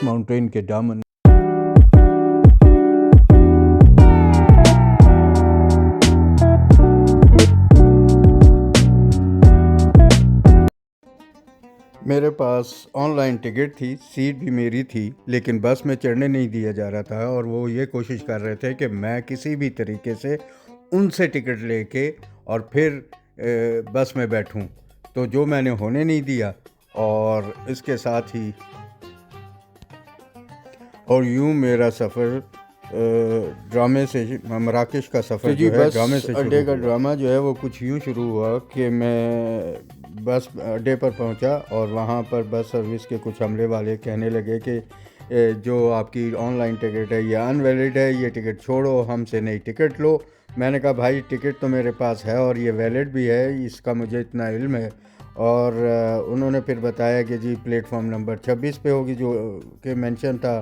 Mountain के दामन। मेरे पास ऑनलाइन टिकट थी, सीट भी मेरी थी, लेकिन बस में चढ़ने नहीं दिया जा रहा था और वो ये कोशिश कर रहे थे कि मैं किसी भी तरीके से उनसे टिकट लेके और फिर बस में बैठूं, तो जो मैंने होने नहीं दिया। और इसके साथ ही और यूं मेरा सफ़र ड्रामे से मराकश का सफ़र जो है ड्रामे से अड्डे का ड्रामा जो है वो कुछ यूं शुरू हुआ कि मैं बस अड्डे पर पहुंचा और वहां पर बस सर्विस के कुछ अमले वाले कहने लगे कि जो आपकी ऑनलाइन टिकट है ये अनवैलिड है, ये टिकट छोड़ो, हमसे नई टिकट लो। मैंने कहा भाई टिकट तो मेरे पास है और ये वैलिड भी है, इसका मुझे इतना इल्म है। और उन्होंने फिर बताया कि जी प्लेटफॉर्म नंबर 26 पे होगी, जो कि मेंशन था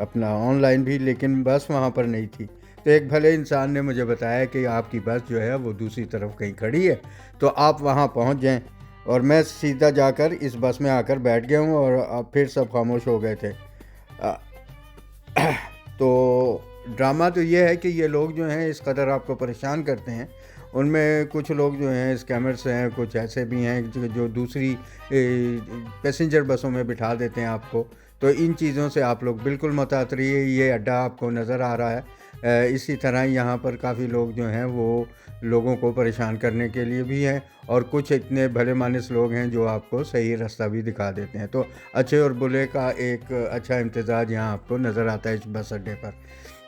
अपना ऑनलाइन भी, लेकिन बस वहाँ पर नहीं थी। तो एक भले इंसान ने मुझे बताया कि आपकी बस जो है वो दूसरी तरफ कहीं खड़ी है, तो आप वहाँ पहुँच जाएं। और मैं सीधा जाकर इस बस में आकर बैठ गया हूँ और अब फिर सब खामोश हो गए थे। तो ड्रामा तो ये है कि ये लोग जो हैं इस कदर आपको परेशान करते हैं। उनमें कुछ लोग जो हैं स्कैमर्स हैं, कुछ ऐसे भी हैं जो दूसरी पैसेंजर बसों में बिठा देते हैं आपको। तो इन चीज़ों से आप लोग बिल्कुल मत रहिए। ये अड्डा आपको नज़र आ रहा है, इसी तरह यहाँ पर काफ़ी लोग जो हैं वो लोगों को परेशान करने के लिए भी हैं और कुछ इतने भले मानस लोग हैं जो आपको सही रास्ता भी दिखा देते हैं। तो अच्छे और बुरे का एक अच्छा इम्तिजाज यहाँ आपको नज़र आता है इस बस अड्डे पर।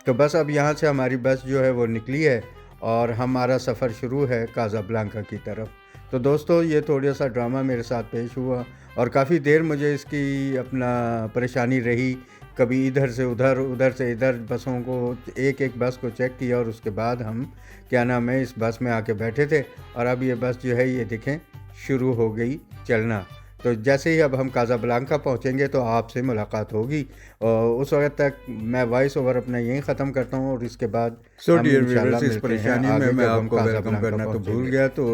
तो बस अब यहाँ से हमारी बस जो है वो निकली है और हमारा सफ़र शुरू है काज़ाब्लांका की तरफ। तो दोस्तों ये थोड़ा सा ड्रामा मेरे साथ पेश हुआ और काफ़ी देर मुझे इसकी अपना परेशानी रही। कभी इधर से उधर, उधर से इधर बसों को, एक एक बस को चेक किया और उसके बाद हम क्या नाम है इस बस में आके बैठे थे। और अब ये बस जो है ये देखें शुरू हो गई चलना। तो जैसे ही अब हम काज़ाब्लांका पहुंचेंगे तो आपसे मुलाकात होगी और उस वक्त तक मैं वॉइस ओवर अपना यहीं ख़त्म करता हूं और इसके बाद डियर व्यूअर्स, इस परेशानी में मैं आपको वेलकम करना तो भूल गया, तो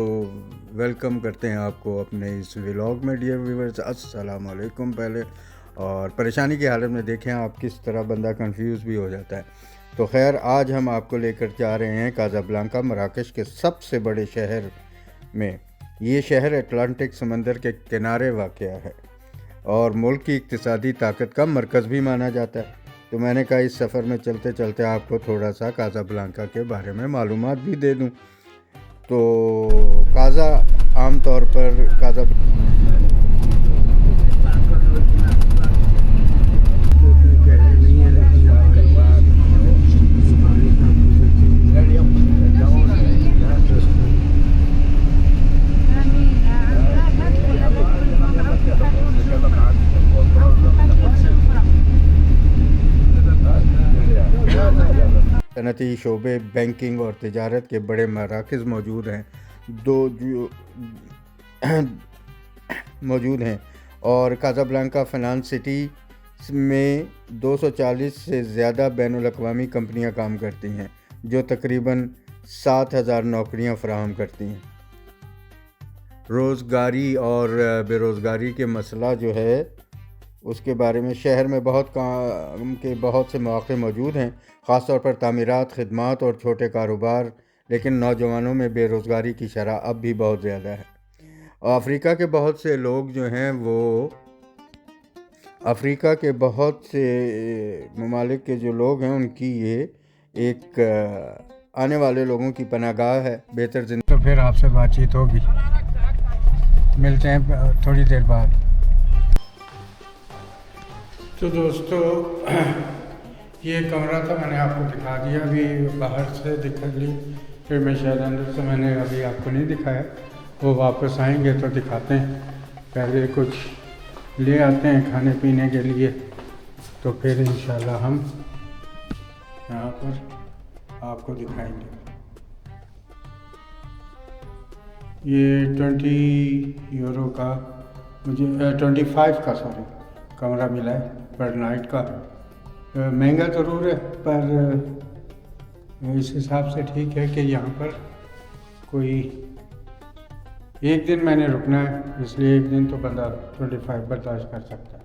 वेलकम करते हैं आपको अपने इस व्लॉग में। डियर व्यूअर्स, अस्सलाम वालेकुम। पहले और परेशानी की हालत में देखें आप किस तरह बंदा कंफ्यूज भी हो जाता है। तो खैर आज हम आपको लेकर जा रहे हैं काज़ाब्लांका, मराकश के सबसे बड़े शहर में। ये शहर अटलांटिक समंदर के किनारे वाक़या है और मुल्क की इक़्तिसादी ताकत का मरकज़ भी माना जाता है। तो मैंने कहा इस सफ़र में चलते चलते आपको थोड़ा सा काज़ाब्लांका के बारे में मालूमात भी दे दूं। तो काज़ा आम तौर पर सनती शोबे, बैंकिंग और तिजारत के बड़े मराकज़ मौजूद हैं और काज़ाब्लांका फ़ाइनेंस सिटी में 240 से ज़्यादा बैनुल-अक़वामी कंपनियां काम करती हैं जो तकरीबन 7000 नौकरियां फराहम करती हैं। रोज़गारी और बेरोज़गारी के मसला जो है उसके बारे में शहर में बहुत काम के बहुत से मौक़े मौजूद हैं, ख़ास तौर पर तामीरात, खिदमात और छोटे कारोबार। लेकिन नौजवानों में बेरोज़गारी की शरह अब भी बहुत ज़्यादा है। अफ्रीका के बहुत से लोग जो हैं वो अफ्रीका के बहुत से ममालिक के जो लोग हैं उनकी ये एक आने वाले लोगों की पनाहगाह है, बेहतर ज़िंदगी। तो फिर आपसे बातचीत होगी, मिलते हैं थोड़ी देर बाद। तो दोस्तों ये कमरा था, मैंने आपको दिखा दिया, अभी बाहर से दिखा ली, फिर मैं शायद अंदर से मैंने अभी आपको नहीं दिखाया, वो वापस आएंगे तो दिखाते हैं। पहले कुछ ले आते हैं खाने पीने के लिए, तो फिर इंशाल्लाह हम यहाँ पर आपको दिखाएंगे। ये 20 यूरो का मुझे 25 का कमरा मिला है पर नाइट का। महंगा ज़रूर है पर इस हिसाब से ठीक है कि यहाँ पर कोई एक दिन मैंने रुकना है, इसलिए एक दिन तो बंदा 25 बर्दाश्त कर सकता है।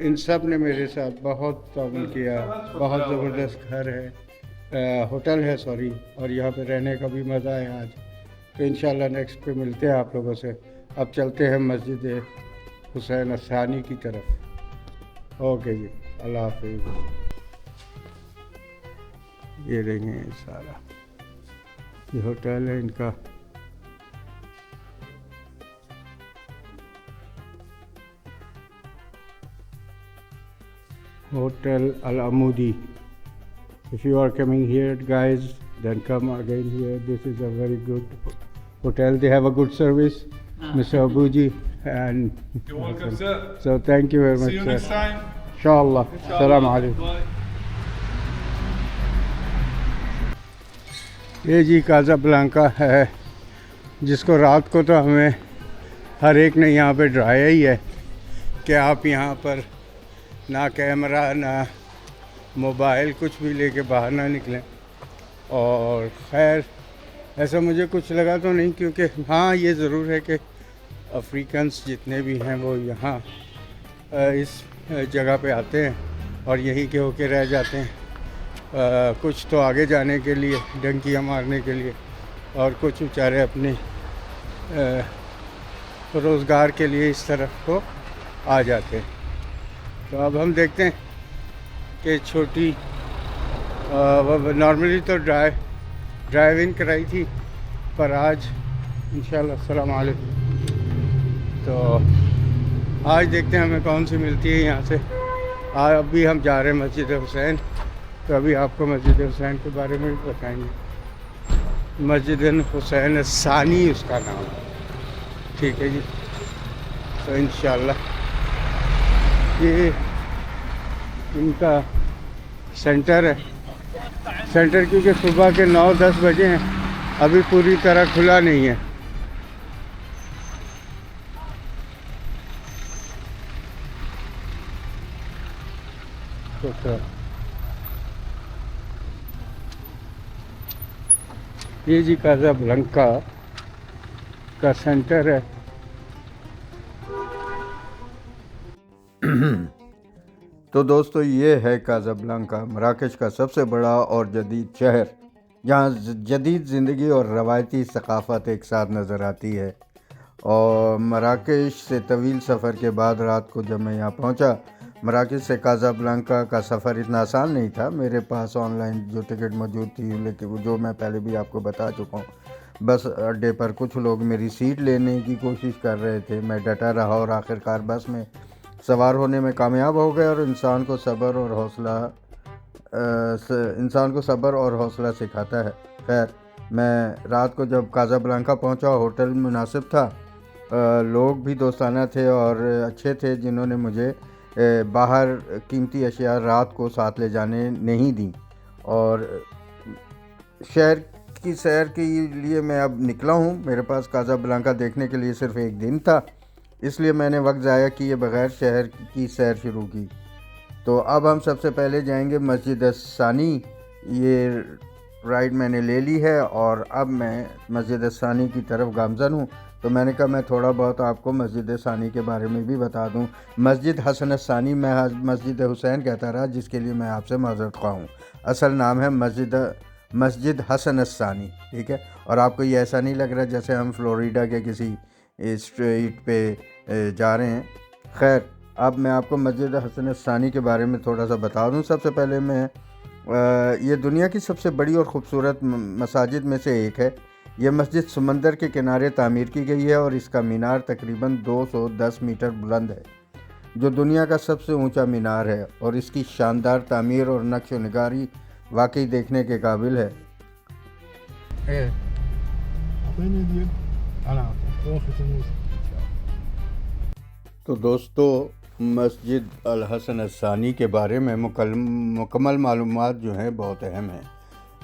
इन सब ने मेरे साथ बहुत ताउन किया। बहुत ज़बरदस्त घर है, होटल है सॉरी, और यहाँ पे रहने का भी मज़ा है आज। तो इंशाल्लाह नेक्स्ट पे मिलते हैं आप लोगों से। अब चलते हैं मस्जिद हुसैन अस्सानी की तरफ। ओके जी, अल्लाह हाफिज़। ये देखें सारा, ये होटल है इनका। Hotel Al Amudi. If you are coming here, guys, then come again here. This is a very good hotel. They have a good service, Mr. Abuji, and you're welcome, sir. So thank you very much. See you sir. next time. Inshallah. Assalamu alaikum. Bye. ये जी काज़ाब्लांका है, जिसको रात को तो हमें हर एक ने यहाँ पे डराया ही है कि आप यहाँ पर ना कैमरा ना मोबाइल कुछ भी लेके बाहर ना निकलें। और खैर ऐसा मुझे कुछ लगा तो नहीं, क्योंकि हाँ ये ज़रूर है कि अफ्रीकन्स जितने भी हैं वो यहाँ इस जगह पे आते हैं और यहीं के होके रह जाते हैं। कुछ तो आगे जाने के लिए, डंकियाँ मारने के लिए, और कुछ बेचारे अपने रोज़गार के लिए इस तरफ को आ जाते हैं। तो अब हम देखते हैं कि छोटी नॉर्मली तो ड्राइव इन कराई थी, पर आज इंशाल्लाह अस्सलाम वालेकुम। तो आज देखते हैं हमें कौन सी मिलती है यहाँ से। अभी हम जा रहे हैं मस्जिद हुसैन, तो अभी आपको मस्जिद हुसैन के बारे में भी बताएंगे। मस्जिद हुसैन सानी उसका नाम है, ठीक है जी। तो इंशाल्लाह ये इनका सेंटर है। सेंटर क्योंकि सुबह के 9-10 बजे हैं, अभी पूरी तरह खुला नहीं है। तो ये जी काज़ाब्लांका का सेंटर है। तो दोस्तों ये है काज़ाब्लांका, मराकश का सबसे बड़ा और जदीद शहर, जहाँ जदीद ज़िंदगी और रवायती सकाफ़त एक साथ नज़र आती है। और मराकश से तवील सफ़र के बाद रात को जब मैं यहाँ पहुँचा, मराकश से काज़ाब्लांका का सफ़र इतना आसान नहीं था। मेरे पास ऑनलाइन जो टिकट मौजूद थी, लेकिन जो मैं पहले भी आपको बता चुका हूँ, बस अड्डे पर कुछ लोग मेरी सीट लेने की कोशिश कर रहे थे। मैं डटा रहा और आखिरकार बस में सवार होने में कामयाब हो गए। और इंसान को सब्र और हौसला सिखाता है। खैर, मैं रात को जब काज़ाब्लांका पहुंचा, होटल मुनासिब था, लोग भी दोस्ताना थे और अच्छे थे, जिन्होंने मुझे बाहर कीमती अशिया रात को साथ ले जाने नहीं दी। और शहर की सैर के लिए मैं अब निकला हूँ। मेरे पास काज़ाब्लांका देखने के लिए सिर्फ़ एक दिन था, इसलिए मैंने वक्त ज़ाया किए बगैर शहर की सैर शुरू की। तो अब हम सबसे पहले जाएंगे मस्जिद सानी। ये राइड मैंने ले ली है और अब मैं मस्जिद सानी की तरफ गामज़न हूँ। तो मैंने कहा मैं थोड़ा बहुत आपको मस्जिद सानी के बारे में भी बता दूँ। मस्जिद हसन सानी, मैं मस्जिद हुसैन कहता रहा, जिसके लिए मैं आपसे माज़रत ख्वाह हूँ। असल नाम है मस्जिद हसन सानी, ठीक है। और आपको ये ऐसा नहीं लग रहा जैसे हम फ्लोरिडा के किसी स्ट्रीट पे जा रहे हैं। खैर, अब मैं आपको मस्जिद हसन सानी के बारे में थोड़ा सा बता दूं। सबसे पहले मैं ये दुनिया की सबसे बड़ी और ख़ूबसूरत मसाजिद में से एक है। यह मस्जिद समंदर के किनारे तामीर की गई है और इसका मीनार तकरीबन 210 मीटर बुलंद है, जो दुनिया का सबसे ऊंचा मीनार है। और इसकी शानदार तामीर और नक्श व निगारी वाकई देखने के काबिल है। तो दोस्तों, मस्जिद अल हसन सानी के बारे में मुकम्मल मालूमात जो हैं बहुत अहम हैं।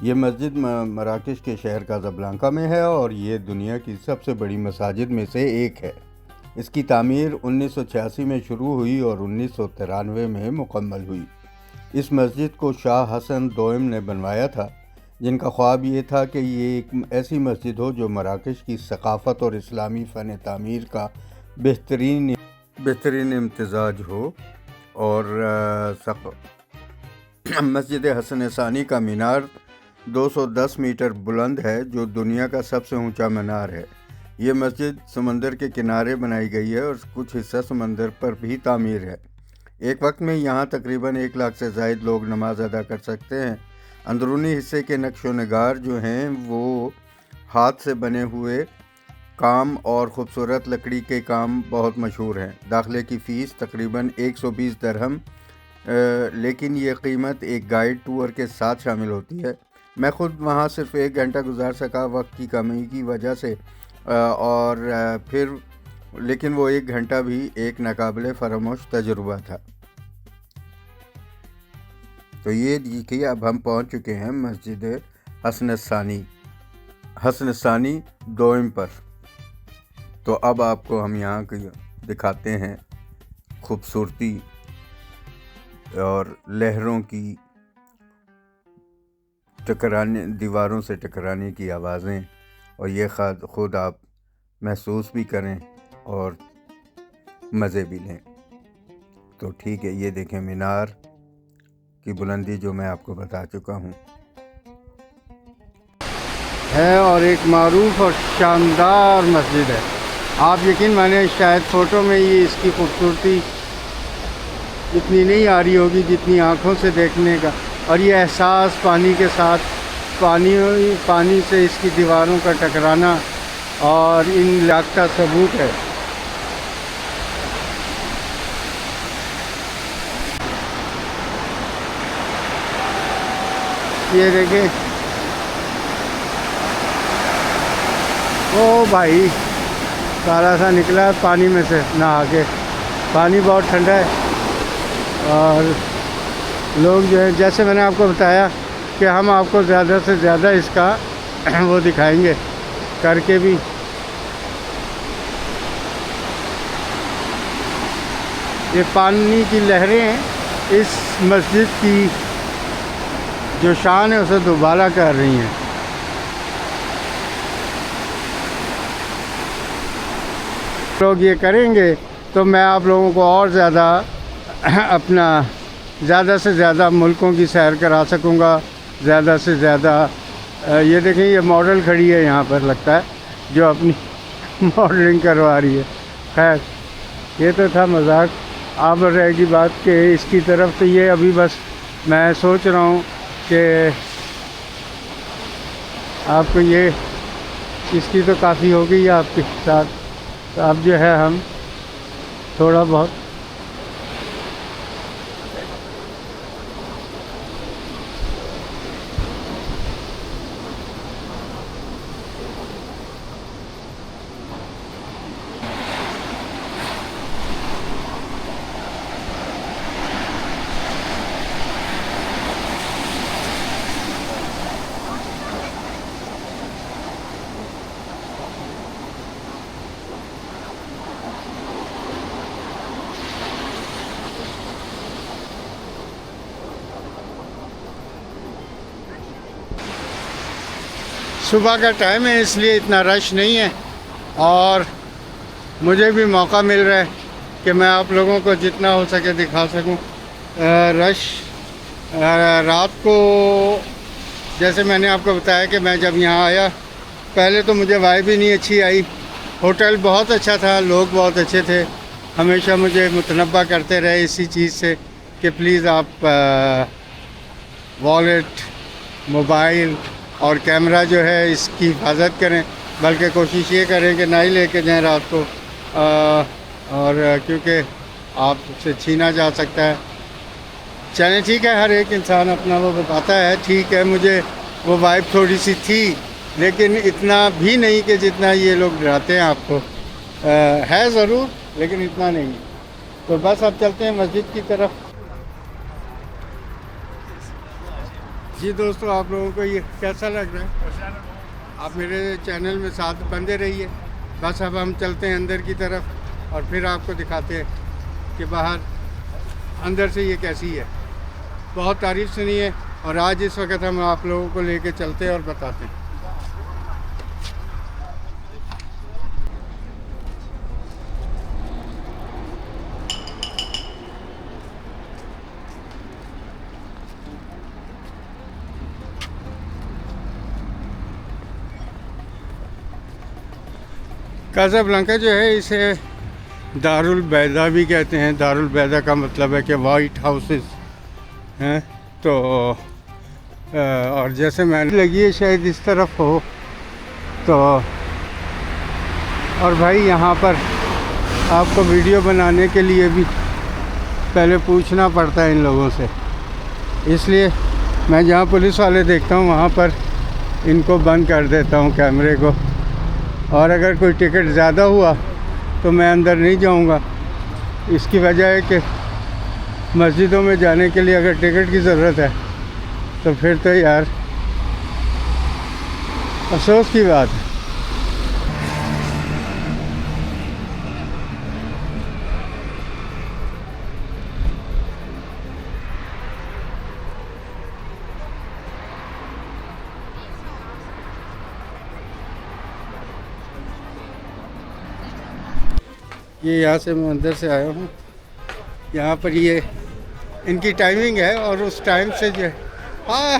ये मस्जिद मराकश के शहर काज़ाब्लांका में है और ये दुनिया की सबसे बड़ी मसाजिद में से एक है। इसकी तामीर 1986 में शुरू हुई और 1993 में मुकम्मल हुई। इस मस्जिद को शाह हसन दोयम ने बनवाया था, जिनका ख्वाब ये था कि ये एक ऐसी मस्जिद हो जो मराकश की सकाफ़त और इस्लामी फ़न तामीर का बेहतरीन इम्तिज़ाज हो। और मस्जिद हसन सानी का मीनार 210 मीटर बुलंद है, जो दुनिया का सबसे ऊंचा मीनार है। ये मस्जिद समंदर के किनारे बनाई गई है और कुछ हिस्सा समंदर पर भी तामीर है। एक वक्त में यहाँ तकरीबन 1 लाख से ज़ायद लोग नमाज अदा कर सकते हैं। अंदरूनी हिस्से के नक्शो नगार जो हैं वो हाथ से बने हुए काम और ख़ूबसूरत लकड़ी के काम बहुत मशहूर हैं। दाखिले की फ़ीस तकरीबन 120 दरहम, लेकिन ये कीमत एक गाइड टूर के साथ शामिल होती है। मैं ख़ुद वहाँ सिर्फ़ 1 घंटा गुजार सका वक्त की कमी की वजह से, लेकिन वो 1 घंटा भी एक नाकाबिले फरामोश तजुर्बा था। तो ये देखिए, अब हम पहुँच चुके हैं मस्जिद हसन सानी दोयम पर। तो अब आपको हम यहाँ की दिखाते हैं खूबसूरती और लहरों की दीवारों से टकराने की आवाज़ें, और ये ख़ुद आप महसूस भी करें और मज़े भी लें। तो ठीक है, ये देखें मीनार की बुलंदी जो मैं आपको बता चुका हूँ है, और एक मारूफ और शानदार मस्जिद है। आप यकीन माने, शायद फ़ोटो में ये इसकी खूबसूरती इतनी नहीं आ रही होगी जितनी आँखों से देखने का, और ये एहसास पानी के साथ, पानी से इसकी दीवारों का टकराना और इन लाखता सबूत है। ये देखें, ओ भाई काला सा निकला है पानी में से नहा के। पानी बहुत ठंडा है, और लोग जो है, जैसे मैंने आपको बताया कि हम आपको ज़्यादा से ज़्यादा इसका वो दिखाएंगे करके भी। ये पानी की लहरें इस मस्जिद की जो शान है उसे दुबाला कर रही हैं। लोग ये करेंगे तो मैं आप लोगों को और ज़्यादा अपना ज़्यादा से ज़्यादा मुल्कों की सैर करा सकूँगा। ज़्यादा से ज़्यादा ये देखें, ये मॉडल खड़ी है यहाँ पर, लगता है जो अपनी मॉडलिंग करवा रही है। खैर, ये तो था मजाक। अब रहेगी बात कि इसकी तरफ तो ये अभी बस मैं सोच रहा हूँ कि आपको ये इसकी तो काफ़ी हो गई है आपके साथ। तो अब जो है हम थोड़ा बहुत सुबह का टाइम है, इसलिए इतना रश नहीं है, और मुझे भी मौका मिल रहा है कि मैं आप लोगों को जितना हो सके दिखा सकूं। रश रात को, जैसे मैंने आपको बताया कि मैं जब यहाँ आया, पहले तो मुझे वाइब भी नहीं अच्छी आई। होटल बहुत अच्छा था, लोग बहुत अच्छे थे, हमेशा मुझे मुतनब्बा करते रहे इसी चीज़ से कि प्लीज़ आप वॉलेट, मोबाइल और कैमरा जो है इसकी हिफाजत करें, बल्कि कोशिश ये करें कि ना ही लेके जाएं रात को, और क्योंकि आपसे छीना जा सकता है। चलें ठीक है, हर एक इंसान अपना वो बताता है। ठीक है, मुझे वो वाइब थोड़ी सी थी, लेकिन इतना भी नहीं कि जितना ये लोग डराते हैं आपको। है ज़रूर, लेकिन इतना नहीं। तो बस अब चलते हैं मस्जिद की तरफ। जी दोस्तों, आप लोगों को ये कैसा लग रहा है? आप मेरे चैनल में साथ बंधे रहिए। बस अब हम चलते हैं अंदर की तरफ और फिर आपको दिखाते हैं कि बाहर अंदर से ये कैसी है। बहुत तारीफ़ सुनी है और आज इस वक्त हम आप लोगों को लेके चलते हैं और बताते हैं। काज़ाब्लांका जो है इसे दारुल बैदा भी कहते हैं। दारुल बैदा का मतलब है कि वाइट हाउसेस हैं। तो और जैसे मैंने लगी है शायद इस तरफ हो तो। और भाई यहाँ पर आपको वीडियो बनाने के लिए भी पहले पूछना पड़ता है इन लोगों से, इसलिए मैं जहाँ पुलिस वाले देखता हूँ वहाँ पर इनको बंद कर देता हूँ कैमरे को। और अगर कोई टिकट ज़्यादा हुआ तो मैं अंदर नहीं जाऊंगा। इसकी वजह है कि मस्जिदों में जाने के लिए अगर टिकट की ज़रूरत है तो फिर तो यार अफसोस की बात है। ये यहाँ से मैं अंदर से आया हूँ। यहाँ पर ये इनकी टाइमिंग है और उस टाइम से जो हाँ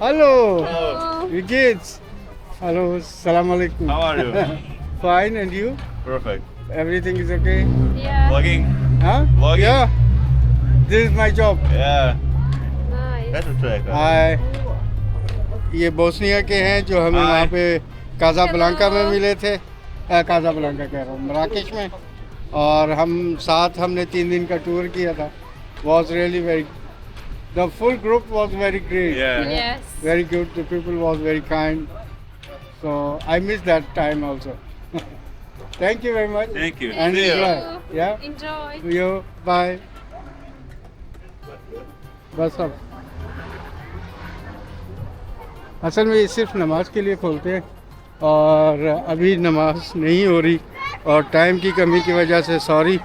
हेलो विकेट्स हेलो सलाम अलैकुम। How are you? Fine and you? Perfect. Everything is okay? Yeah. Vlogging? हाँ Vlogging? या this is my job. Yeah. Nice. That's a track. हाय, ये बोस्निया के हैं जो हमें Hi. वहाँ पे काज़ाब्लांका में Hello. मिले थे। काज़ाब्लांका कह रहा हूँ, मराकेश में। और हम साथ हमने 3 दिन का टूर किया था। Was really very the full group was very great. Yeah. Yes. Very good, the people was very kind. So I missed that time also. Thank you very much. Thank you. And See you. enjoy. Yeah. Enjoy. See you. Bye. बस अब असल में ये सिर्फ नमाज के लिए खोलते हैं और अभी नमाज नहीं हो रही और टाइम की कमी की वजह से सॉरी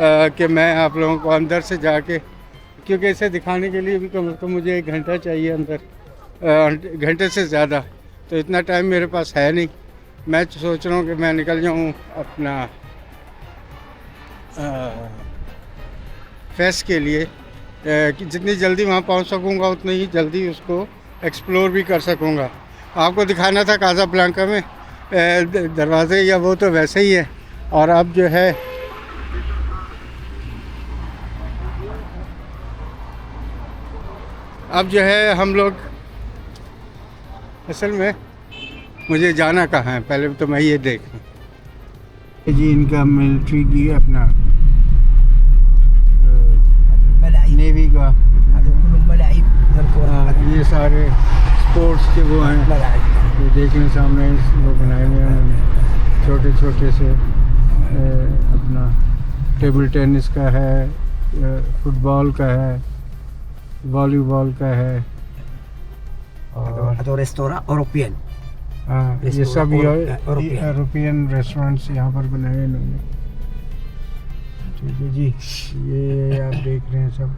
कि मैं आप लोगों को अंदर से जाके, क्योंकि इसे दिखाने के लिए भी कम से कम मुझे 1 घंटा चाहिए अंदर, घंटे से ज़्यादा, तो इतना टाइम मेरे पास है नहीं। मैं सोच रहा हूँ कि मैं निकल जाऊँ अपना फेस्ट के लिए, कि जितनी जल्दी वहाँ पहुँच सकूँगा उतनी ही जल्दी उसको एक्सप्लोर भी कर सकूँगा। आपको दिखाना था काज़ाब्लांका में दरवाज़े या वो तो वैसे ही है। और अब जो है हम लोग असल में मुझे जाना कहाँ है पहले तो मैं ये देख लूँ। जी इनका मिलिट्री की अपना नेवी का ये सारे स्पोर्ट्स के वो हैं, ये देखने सामने वो बनाए हुए हैं उन्होंने, छोटे छोटे से अपना टेबल टेनिस का है, फुटबॉल का है, वॉलीबॉल का है और रेस्टोरेंट यूरोपियन। हाँ ये सब यूरोपियन रेस्टोरेंट्स यहाँ पर बनाए हैं इन्होंने। ठीक है जी, ये आप देख रहे हैं सब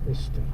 इस तरह।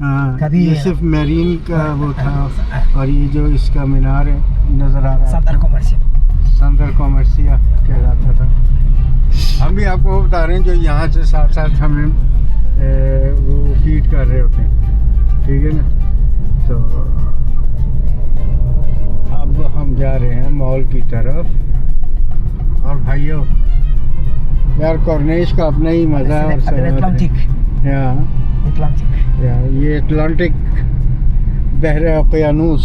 हाँ कभी- ये सिर्फ मेरीन का वो था और ये जो इसका मीनार है नज़र आ रहा है सेंटर कॉमर्शियल। सेंटर कॉमर्सिया कहलाता था। हम भी आपको बता रहे हैं जो यहाँ से साथ साथ हमें वो फीड कर रहे होते हैं, ठीक है ना। तो अब हम जा रहे हैं मॉल की तरफ। और भाइयों यार कॉर्निश का अपना ही मज़ा है और सेहत अटलांटिक है। ये अटलांटिक बहर अक़यानूस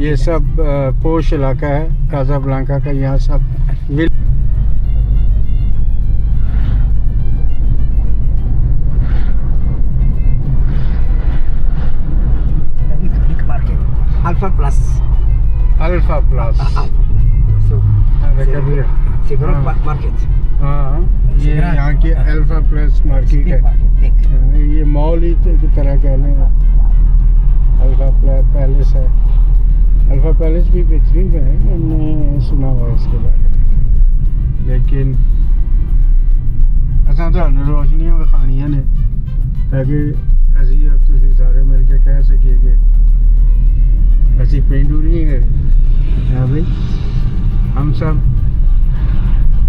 ये सब पोश इलाका है काज़ाब्लांका का। यहाँ सब अल्फा प्लस सिगरेट मार्केट। ये यहाँ की अल्फा प्लस मार्केट है। ये मॉल ही की तरह कह लें। अल्फा पैलेस है। अल्फा पैलेस भी बेहतरीन है, हमने सुना हुआ इसके बारे में, लेकिन असा तो रोशनियाँ विखानियाँ ने ताकि असी अब तुम सारे मिल के कह सकिए कि असी पेंडू नहीं है। हाँ भाई, हम सब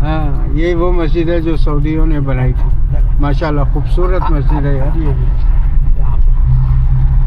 हाँ, ये वो मस्जिद है जो सऊदियों ने बनाई थी। माशाल्लाह खूबसूरत मस्जिद है यार ये भी।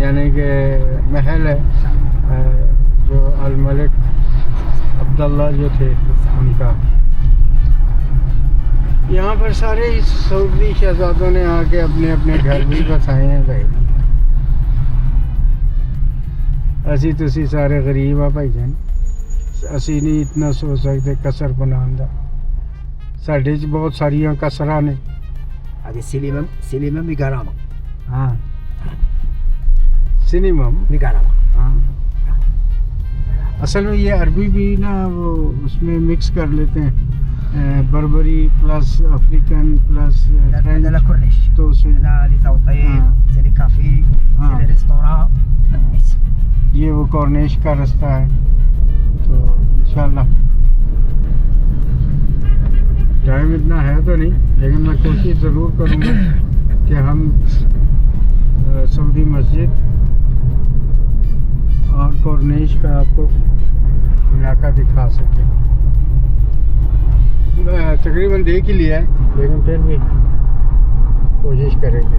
यानी कि महल है जो अल मलिक अब्दुल्ला जो थे उनका। यहाँ पर सारे सऊदी शहजादों ने आके अपने अपने घर भी बसाए हैं भाई। असी तुसी सारे गरीब आ भाई जान, असी नहीं इतना सोच सकते कसर बनाने का। साढ़े च बहुत सारिया कसर ने। सिनेमा मिगारामा। हाँ, सिनेमा मिगारामा। हाँ, असल में ये अरबी भी ना वो उसमें मिक्स कर लेते हैं, Barbari plus African plus French, तो उसमें ये वो कॉर्निश का रास्ता है। तो इंशाल्लाह टाइम इतना है तो नहीं, लेकिन मैं कोशिश ज़रूर करूँगा कि हम सऊदी मस्जिद और कॉर्निश का आपको इलाका दिखा सकें। तकरीबन देख ही लिया है, लेकिन फिर भी कोशिश करेंगे।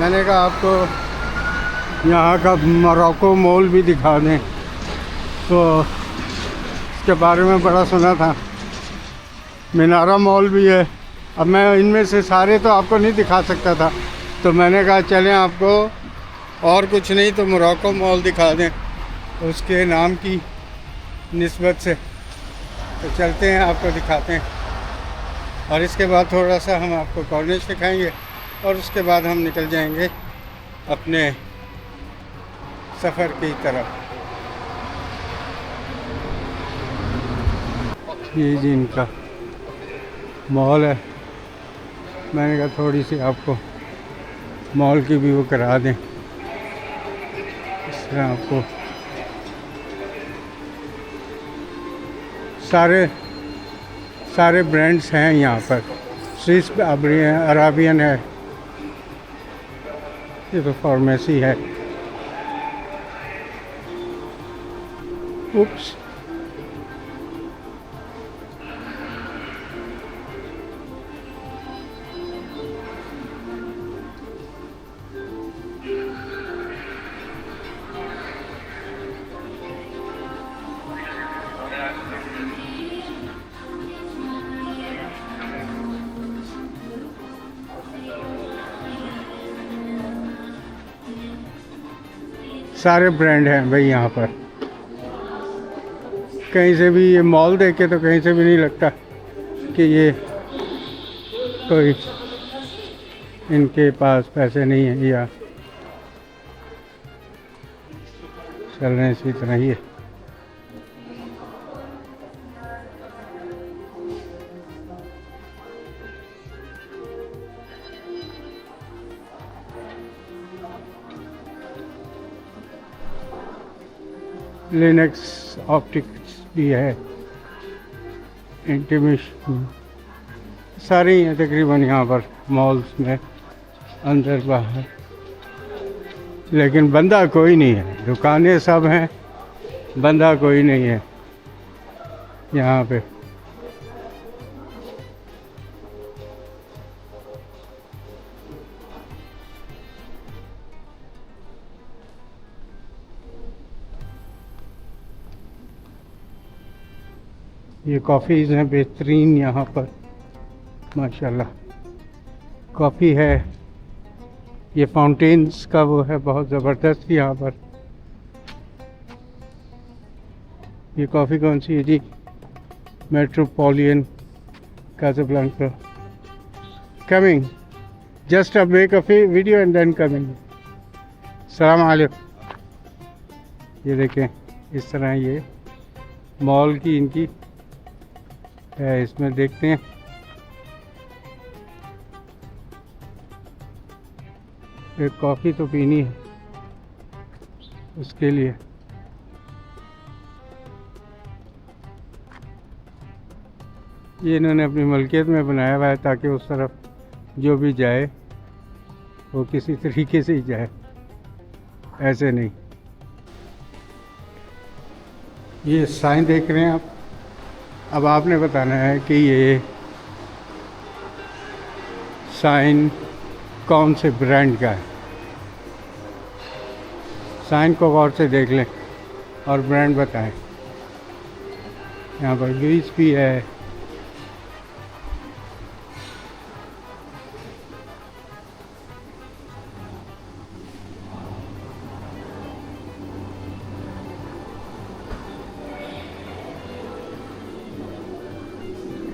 मैंने कहा आपको यहाँ का मोरक्को मॉल भी दिखा दें, तो इसके बारे में बड़ा सुना था। मीनारा मॉल भी है। अब मैं इनमें से सारे तो आपको नहीं दिखा सकता था, तो मैंने कहा चलें आपको और कुछ नहीं तो मोरक्को मॉल दिखा दें उसके नाम की निस्बत से। तो चलते हैं, आपको दिखाते हैं, और इसके बाद थोड़ा सा हम आपको कॉर्निश दिखाएंगे, और उसके बाद हम निकल जाएंगे अपने सफ़र की तरफ। ये जी इनका मॉल है। मैंने कहा थोड़ी सी आपको मॉल की भी वो करा दें, इस तरह आपको सारे ब्रांड्स हैं यहाँ पर। स्विस अराबियन है, ये तो फार्मेसी है। उप्स, सारे ब्रांड हैं भाई यहाँ पर। कहीं से भी ये मॉल देखे तो कहीं से भी नहीं लगता कि ये कोई इनके पास पैसे नहीं है या चल रहे हैं इसी तरह ही है। लिनक्स ऑप्टिक्स भी है, इंटीमेशन सारे ही हैं तकरीबन यहाँ पर मॉल्स में, अंदर बाहर। लेकिन बंदा कोई नहीं है, दुकानें सब हैं, बंदा कोई नहीं है यहाँ पे। ये कॉफ़ीज़ हैं बेहतरीन यहाँ पर माशाल्लाह। कॉफ़ी है, ये फाउंटेन्स का वो है बहुत ज़बरदस्त यहाँ पर। ये कॉफ़ी कौन सी है जी? Metropolitan Casablanca. कमिंग जस्ट अब make a video and then coming. सलाम अलैकुम। ये देखें इस तरह ये मॉल की इनकी है, इसमें देखते हैं। एक कॉफ़ी तो पीनी है, उसके लिए ये इन्होंने अपनी मलकियत में बनाया हुआ है ताकि उस तरफ जो भी जाए वो किसी तरीके से ही जाए, ऐसे नहीं। ये साइन देख रहे हैं आप, अब आपने बताना है कि ये साइन कौन से ब्रांड का है। साइन को गौर से देख लें और ब्रांड बताएं। यहाँ पर लुइस भी है,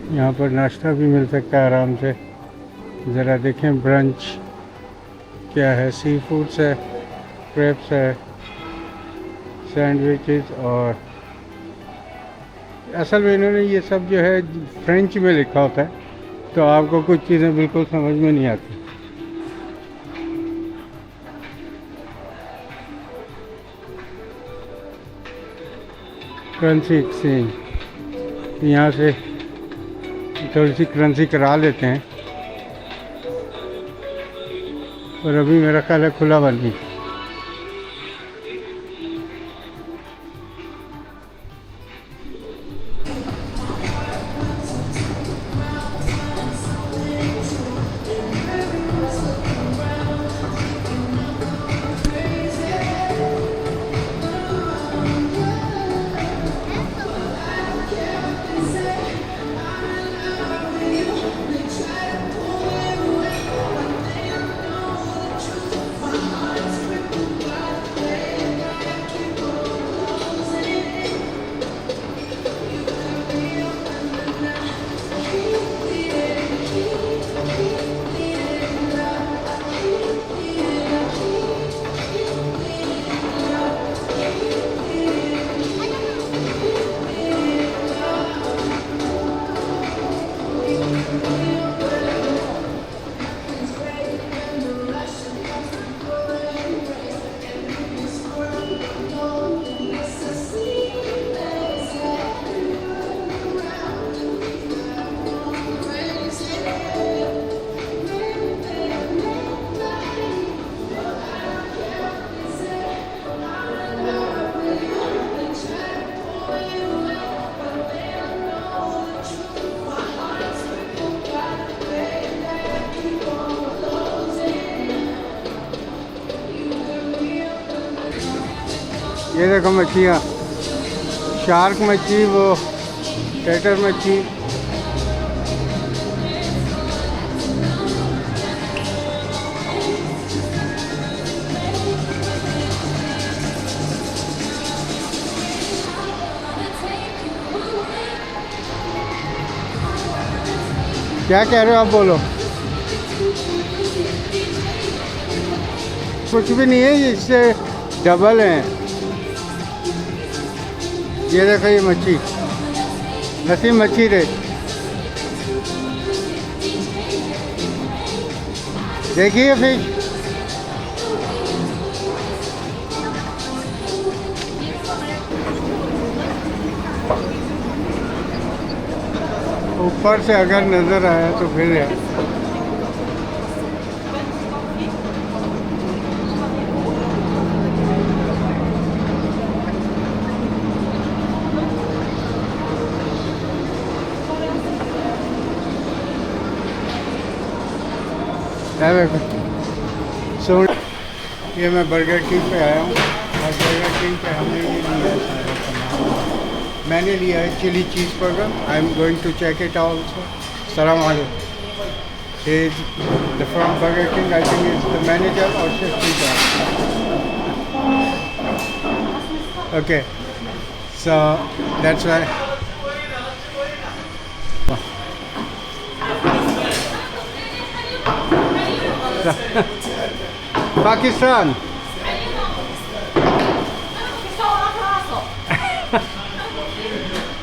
यहाँ पर नाश्ता भी मिल सकता है आराम से। ज़रा देखें ब्रंच क्या है, सी फूड्स है, क्रेप्स है, सैंडविचेस। और असल में इन्होंने ये सब जो है फ्रेंच में लिखा होता है, तो आपको कुछ चीज़ें बिल्कुल समझ में नहीं आती। करेंसी एक्सचेंज, यहाँ से थोड़ी सी करेंसी करा लेते हैं, और अभी मेरा ख्याल है खुला बंद नहीं। ये देखो मच्छियाँ, शार्क मच्छी, वो टेटर मच्छी, क्या कह रहे हो आप, बोलो। कुछ भी नहीं है, इससे डबल है। ये देखो ये मच्छी, नसीम मच्छी दे, देखिए फिश। ऊपर से अगर नज़र आया तो फिर है। सो ये मैं बर्गर किंग पे आया हूँ और बर्गर किंग पे हमने ये लिया है सारा सामान। मैंने लिया है chili cheese burger. I am going to check it also. सलाम वालेकुम। Is the from Burger King, I think is the manager और chef. Okay, so that's why Pakistan.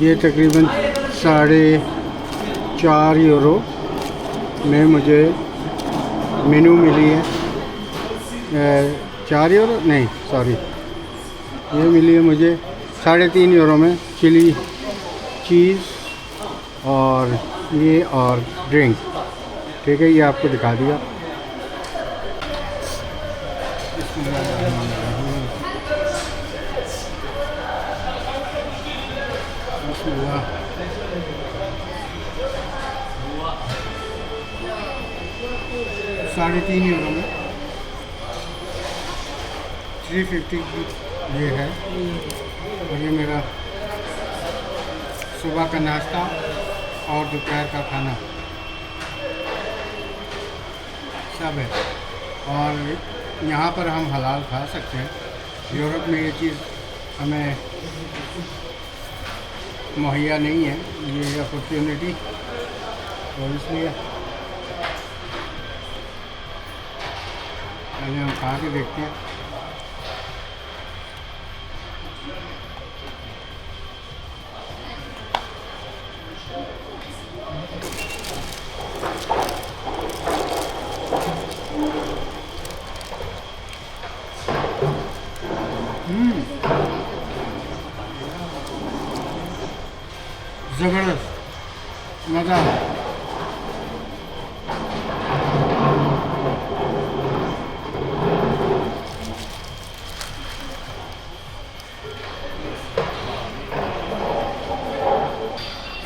ये तकरीबन 4.5 यूरो में मुझे मेनू मिली है। 4 यूरो नहीं, सॉरी, ये मिली है मुझे 3.5 यूरो में चिली चीज़ और ये और ड्रिंक। ठीक है, ये आपको दिखा दिया। साढ़े 3 यूरो में 350 की ये है। और ये मेरा सुबह का नाश्ता और दोपहर का खाना सब है। और यहाँ पर हम हलाल खा सकते हैं। यूरोप में ये चीज़ हमें मुहैया नहीं है, ये अपॉर्चुनिटी, और इसलिए पहले हम खा के देखते हैं। ज़बरदस्त मज़ा।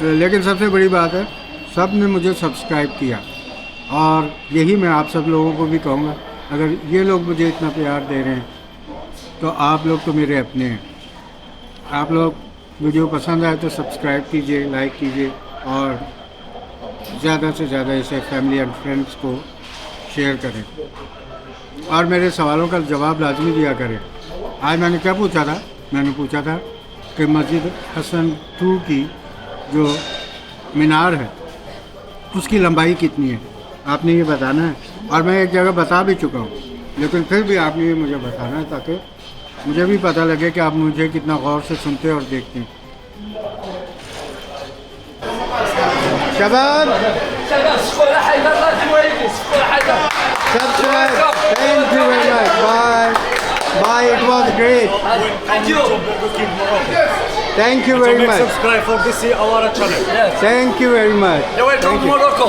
लेकिन सबसे बड़ी बात है, सब ने मुझे सब्सक्राइब किया, और यही मैं आप सब लोगों को भी कहूँगा, अगर ये लोग मुझे इतना प्यार दे रहे हैं तो आप लोग तो मेरे अपने हैं। आप लोग वीडियो पसंद आए तो सब्सक्राइब कीजिए, लाइक कीजिए, और ज़्यादा से ज़्यादा इसे फैमिली एंड फ्रेंड्स को शेयर करें, और मेरे सवालों का जवाब लाजमी दिया करें। आज मैंने क्या पूछा था? मैंने पूछा था कि मस्जिद हसन 2 की जो मीनार है उसकी लंबाई कितनी है, आपने ये बताना है। और मैं एक जगह बता भी चुका हूँ, लेकिन फिर भी आपने ये मुझे बताना है ताकि मुझे भी पता लगे कि आप मुझे कितना गौर से सुनते और देखते हैं। Shabab thank you very much, bye bye, it was great, thank you very much, Subscribe for this our channel. Thank you very much, You're welcome to Morocco.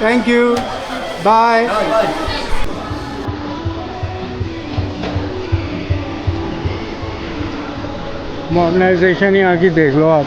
thank you, bye. Modernization यहाँ की देख लो आप।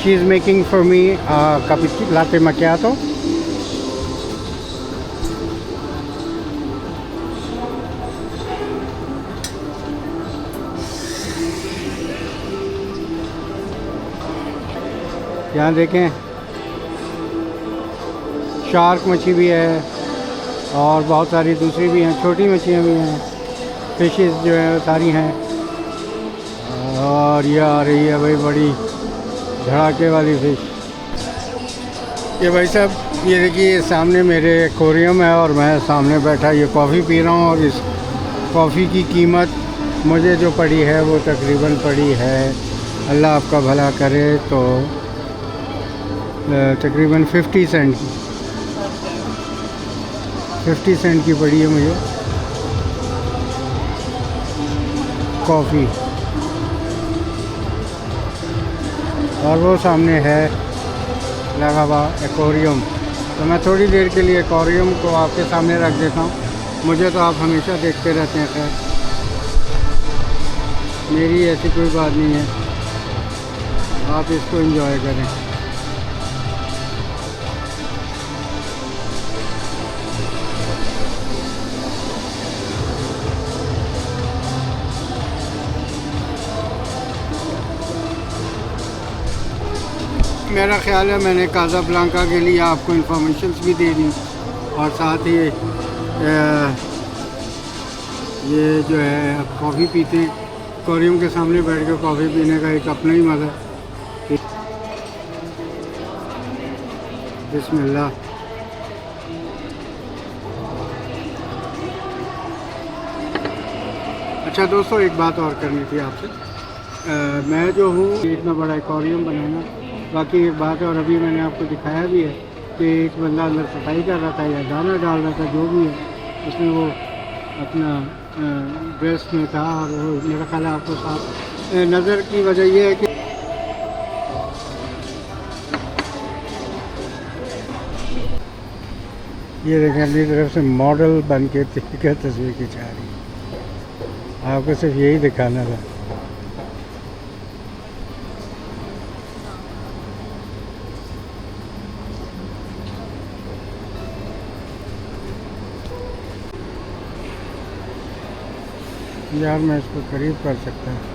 She is making for me a latte macchiato. यहाँ देखें shark मछली भी है और बहुत सारी दूसरी भी हैं, छोटी मछलियाँ भी हैं, फिशेस जो है सारी हैं। और ये आ रही है भाई बड़ी धड़ाके वाली फिश। ये भाई साहब ये देखिए सामने मेरे एक्वेरियम है और मैं सामने बैठा ये कॉफ़ी पी रहा हूँ। और इस कॉफ़ी की कीमत मुझे जो पड़ी है वो तकरीबन पड़ी है, अल्लाह आपका भला करे, तो तकरीबन 50 सेंट की 50 सेंट की पड़ी है मुझे कॉफ़ी। और वो सामने है लगा हुआ एक्वेरियम। तो मैं थोड़ी देर के लिए एक्वेरियम को आपके सामने रख देता हूँ। मुझे तो आप हमेशा देखते रहते हैं, खैर मेरी ऐसी कोई बात नहीं है, आप इसको एंजॉय करें। मेरा ख़्याल है मैंने काज़ाब्लांका के लिए आपको इन्फॉर्मेशंस भी दे दी और साथ ही ये जो है आप कॉफ़ी पीते हैं, एक्वेरियम के सामने बैठ के कॉफ़ी पीने का एक अपना ही मज़ा है। बिस्मिल्लाह। अच्छा दोस्तों, एक बात और करनी थी आपसे। मैं जो हूँ इतना बड़ा एक्वेरियम बनाना, बाकी एक बात है और अभी मैंने आपको दिखाया भी है कि एक बंदा अंदर सफाई कर रहा था या दाना डाल रहा था, जो भी है उसमें वो अपना ड्रेस में था और वो मेरा ख्याल है आपको साफ नज़र की वजह ये है कि ये देखें अपनी तरफ से मॉडल बन के तस्वीर खिंचा रही है। आपको सिर्फ यही दिखाना था। यार मैं इसको करीब कर सकता हूँ।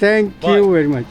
Thank you very much.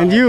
And you.